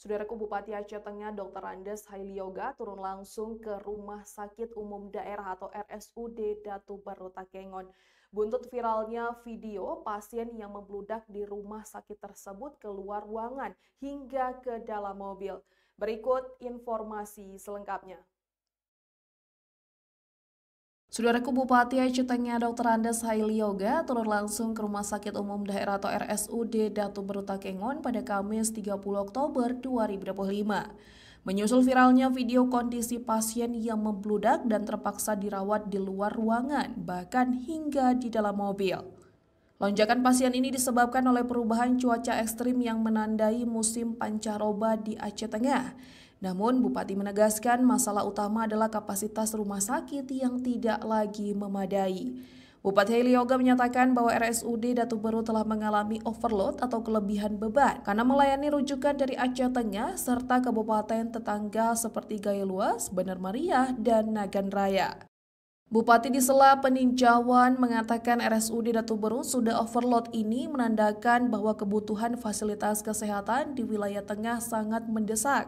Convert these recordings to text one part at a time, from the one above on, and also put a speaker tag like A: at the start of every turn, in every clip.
A: Saudaraku Bupati Aceh Tengah Dr. Andes Hailioga turun langsung ke Rumah Sakit Umum Daerah atau RSUD Datu Baru Takengon. Buntut viralnya video pasien yang membludak di rumah sakit tersebut keluar ruangan hingga ke dalam mobil. Berikut informasi selengkapnya. Saudaraku Bupati Aceh Tengah Dr. Andes Hailioga turun langsung ke Rumah Sakit Umum Daerah atau RSUD Datu Baru Takengon pada Kamis 30 Oktober 2025. Menyusul viralnya video kondisi pasien yang membludak dan terpaksa dirawat di luar ruangan, bahkan hingga di dalam mobil. Lonjakan pasien ini disebabkan oleh perubahan cuaca ekstrim yang menandai musim pancaroba di Aceh Tengah. Namun, Bupati menegaskan masalah utama adalah kapasitas rumah sakit yang tidak lagi memadai. Bupati Hailioga menyatakan bahwa RSUD Datu Baru telah mengalami overload atau kelebihan beban karena melayani rujukan dari Aceh Tengah serta kabupaten tetangga seperti Gaya Luas, Bener Meriah, dan Nagan Raya. Bupati di sela peninjauan mengatakan RSUD Datu Baru sudah overload ini menandakan bahwa kebutuhan fasilitas kesehatan di wilayah tengah sangat mendesak.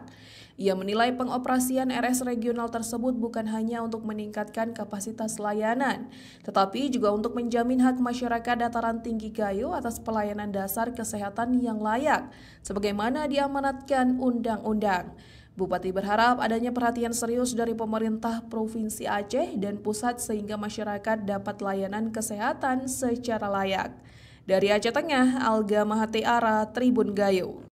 A: Ia menilai pengoperasian RS regional tersebut bukan hanya untuk meningkatkan kapasitas layanan, tetapi juga untuk menjamin hak masyarakat dataran tinggi Gayo atas pelayanan dasar kesehatan yang layak, sebagaimana diamanatkan undang-undang. Bupati berharap adanya perhatian serius dari pemerintah Provinsi Aceh dan pusat sehingga masyarakat dapat layanan kesehatan secara layak. Dari Aceh Tengah, Alga Mahatiara, Tribun Gayo.